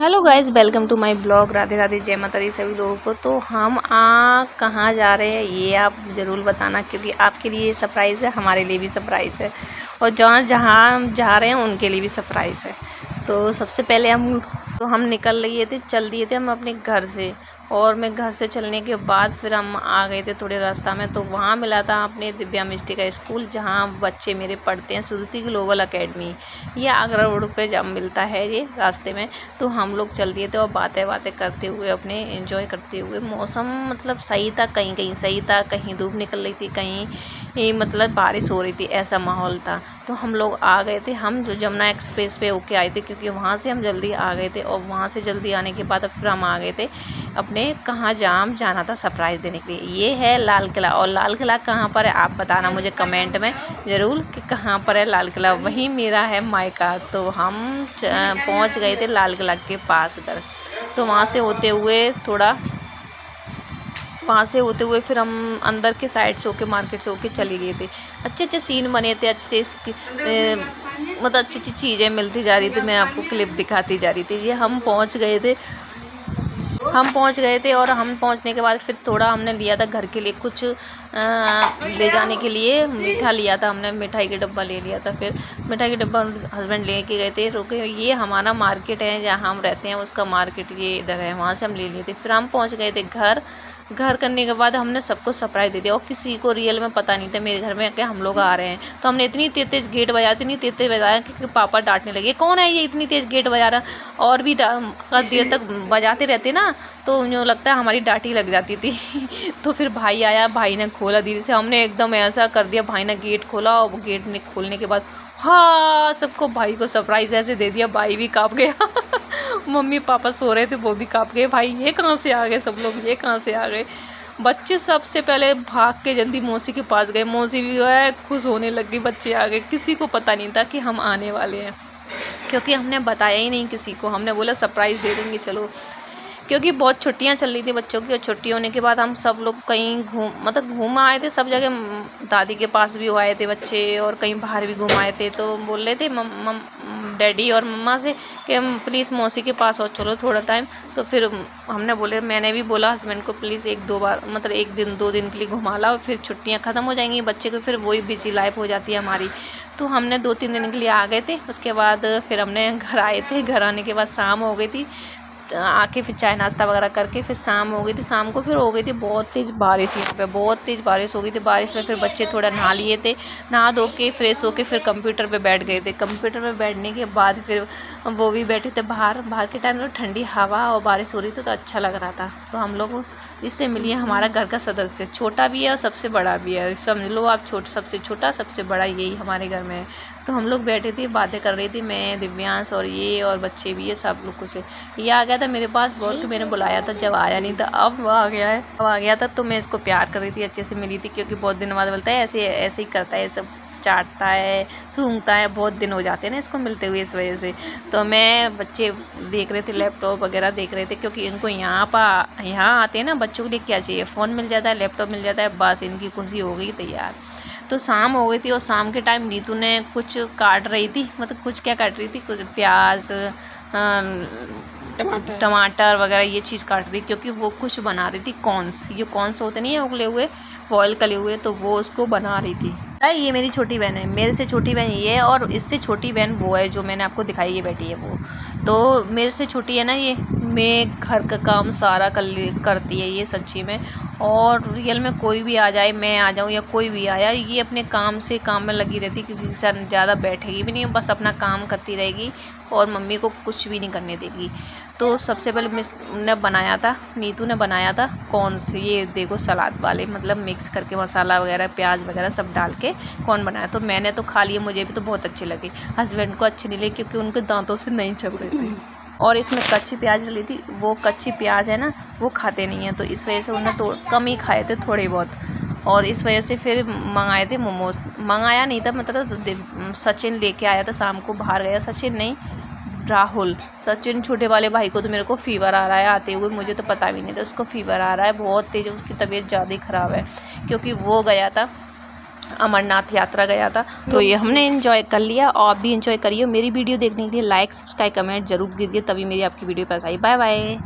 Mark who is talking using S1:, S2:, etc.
S1: Hello guys, welcome to my blog. Radhe Radhe, जय माता दी सभी लोगों को। तो हम कहाँ जा रहे हैं ये आप ज़रूर बताना, क्योंकि आपके लिए सरप्राइज़ है, हमारे लिए भी सरप्राइज़ है, और जहाँ हम जा रहे हैं उनके लिए भी सरप्राइज़ है। तो सबसे पहले हम निकल लिए थे, चल दिए थे हम अपने घर से। और मैं घर से चलने के बाद फिर हम आ गए थे थोड़े रास्ता में, तो वहाँ मिला था अपने दिव्या मिष्टी का स्कूल, जहाँ बच्चे मेरे पढ़ते हैं, सुधि ग्लोबल अकेडमी। ये आगरा रोड पे जब मिलता है ये रास्ते में। तो हम लोग चल दिए थे और बातें बातें करते हुए अपने एंजॉय करते हुए। मौसम मतलब सही था, कहीं कहीं सही था, कहीं धूप निकल रही थी, कहीं मतलब बारिश हो रही थी, ऐसा माहौल था। तो हम लोग आ गए थे, हम जो जमुना एक्सप्रेस पे होके आए थे, क्योंकि वहाँ से हम जल्दी आ गए थे। और वहाँ से जल्दी आने के बाद फिर हम आ गए थे अपने कहाँ जाना था सरप्राइज़ देने के लिए। ये है लाल किला। और लाल किला कहाँ पर है आप बताना मुझे कमेंट में ज़रूर कि कहाँ पर है लाल किला। वहीं मेरा है मायका। तो हम पहुँच गए थे लाल किला के पास इधर। तो वहाँ से होते हुए फिर हम अंदर के साइड से होके मार्केट से होके चले गए थे। अच्छे अच्छे सीन बने थे, मतलब अच्छी अच्छी चीज़ें मिलती जा रही थी। मैं आपको क्लिप दिखाती जा रही थी। ये हम पहुँच गए थे। और हम पहुंचने के बाद फिर थोड़ा हमने लिया था घर के लिए कुछ ले जाने के लिए मीठा लिया था हमने, मिठाई का डब्बा ले लिया था। फिर मिठाई का डब्बा हस्बैंड लेके गए थे, रुके। ये हमारा मार्केट है जहाँ हम रहते हैं, उसका मार्केट ये इधर है, वहाँ से हम ले लिए थे। फिर हम पहुँच गए थे घर करने के बाद हमने सबको सरप्राइज़ दे दिया, और किसी को रियल में पता नहीं था मेरे घर में क्या हम लोग आ रहे हैं। तो हमने इतनी तेज़ गेट बजाया, इतनी तेज़ बजाया कि पापा डांटने लगे, कौन है ये इतनी तेज़ गेट बजा रहा। और भी देर तक बजाते रहते ना, तो मुझे लगता है हमारी डांटी लग जाती थी। तो फिर भाई आया, भाई ने खोला धीरे से। हमने एकदम ऐसा कर दिया, भाई ने गेट खोला, और गेट ने खोलने के बाद हाँ सबको भाई को सरप्राइज़ ऐसे दे दिया, भाई भी काँप गया। मम्मी पापा सो रहे थे, वो भी काँप गए, भाई ये कहाँ से आ गए सब लोग, ये कहाँ से आ गए। बच्चे सबसे पहले भाग के जल्दी मौसी के पास गए, मौसी भी है खुश होने लग गई, बच्चे आ गए। किसी को पता नहीं था कि हम आने वाले हैं, क्योंकि हमने बताया ही नहीं किसी को। हमने बोला सरप्राइज़ दे देंगे चलो, क्योंकि बहुत छुट्टियां चल रही थी बच्चों की। और छुट्टी होने के बाद हम सब लोग कहीं घूम आए थे सब जगह। दादी के पास भी आए थे बच्चे, और कहीं बाहर भी घूम आए थे। तो बोल रहे थे डैडी और मम्मा से कि हम प्लीज़ मौसी के पास और चलो थोड़ा टाइम। तो फिर मैंने भी बोला हस्बैंड को, प्लीज़ एक दो बार मतलब एक दिन 2 दिन के लिए घुमा लाओ, फिर छुट्टियाँ ख़त्म हो जाएंगी बच्चे को, फिर वही बिजी लाइफ हो जाती है हमारी। तो हमने 2-3 दिन के लिए आ गए थे। उसके बाद फिर हमने घर आए थे। घर आने के बाद शाम हो गई थी, आके फिर चाय नाश्ता वगैरह करके फिर शाम हो गई थी। शाम को फिर हो गई थी बहुत तेज़ बारिश, यहाँ पे बहुत तेज़ बारिश हो गई थी। बारिश में फिर बच्चे थोड़ा नहा लिए थे, नहा धो के फ्रेश होके फिर कंप्यूटर पे बैठ गए थे। कंप्यूटर पे बैठने के बाद फिर वो भी बैठे थे बाहर के टाइम। तो ठंडी हवा और बारिश हो रही थी, तो अच्छा लग रहा था। तो हम लोग इससे मिलिए हमारा घर का सदस्य, छोटा भी है और सबसे बड़ा भी है, समझ लो आप। सबसे छोटा सबसे बड़ा यही हमारे घर में है। तो हम लोग बैठे थे, बातें कर रही थी, मैं, दिव्यांश और ये, और बच्चे भी है सब लोग। कुछ ये आ गया था मेरे पास बोल के, मैंने बुलाया था, जब आया नहीं था, अब वो आ गया है। अब आ गया था तो मैं इसको प्यार कर रही थी, अच्छे से मिली थी, क्योंकि बहुत दिन बाद बोलता है, ऐसे ऐसे ही करता है, सब चाटता है, सूंघता है। बहुत दिन हो जाते हैं ना इसको मिलते हुए, इस वजह से। तो मैं बच्चे देख रहे थे, लैपटॉप वगैरह देख रहे थे, क्योंकि इनको यहाँ आते हैं ना, बच्चों के लिए क्या चाहिए, फ़ोन मिल जाता है, लैपटॉप मिल जाता है, बस इनकी खुशी हो गई तैयार। तो शाम हो गई थी, और शाम के टाइम नीतू ने कुछ काट रही थी, मतलब कुछ क्या काट रही थी, कुछ प्याज टमाटर वगैरह ये चीज़ काट रही, क्योंकि वो कुछ बना रही थी कॉर्न्स। ये कॉर्न्स होते नहीं है उगले हुए, बॉयल करे हुए, तो वो उसको बना रही थी। ये मेरी छोटी बहन है, मेरे से छोटी बहन ये है, और इससे छोटी बहन वो है जो मैंने आपको दिखाई, ये बैठी है वो। तो मेरे से छोटी है ना ये। मैं घर का काम सारा करती है ये सच्ची में। और रियल में कोई भी आ जाए, मैं आ जाऊँ या कोई भी आया, ये अपने काम में लगी रहती, किसी के साथ ज़्यादा बैठेगी भी नहीं, बस अपना काम करती रहेगी, और मम्मी को कुछ भी नहीं करने देगी। तो सबसे पहले ने बनाया था, नीतू ने बनाया था कौन से, ये देखो सलाद वाले, मतलब मिक्स करके मसाला वगैरह प्याज वगैरह सब डाल के कौन बनाया। तो मैंने तो खा लिए, मुझे भी तो बहुत अच्छे लगे। हस्बैंड को अच्छे नहीं लगे, क्योंकि उनके दांतों से नहीं चल रहे थे। और इसमें कच्ची प्याज डली थी, वो कच्ची प्याज है ना, वो खाते नहीं हैं, तो इस वजह से उन्होंने तो कम ही खाए थे, थोड़े बहुत। और इस वजह से फिर मंगाए थे मोमोज। मंगाया नहीं था, मतलब सचिन लेके आया था, शाम को बाहर गया, सचिन नहीं राहुल। सचिन छोटे वाले भाई को तो मेरे को फ़ीवर आ रहा है आते हुए, मुझे तो पता भी नहीं था उसको फ़ीवर आ रहा है, बहुत तेज़, उसकी तबीयत ज़्यादा ही ख़राब है, क्योंकि वो गया था अमरनाथ यात्रा गया था। तो ये हमने एंजॉय कर लिया और आप भी एंजॉय करिए। मेरी वीडियो देखने के लिए लाइक सब्सक्राइब कमेंट जरूर कीजिए, तभी मेरी आपकी वीडियो पास आई। Bye bye.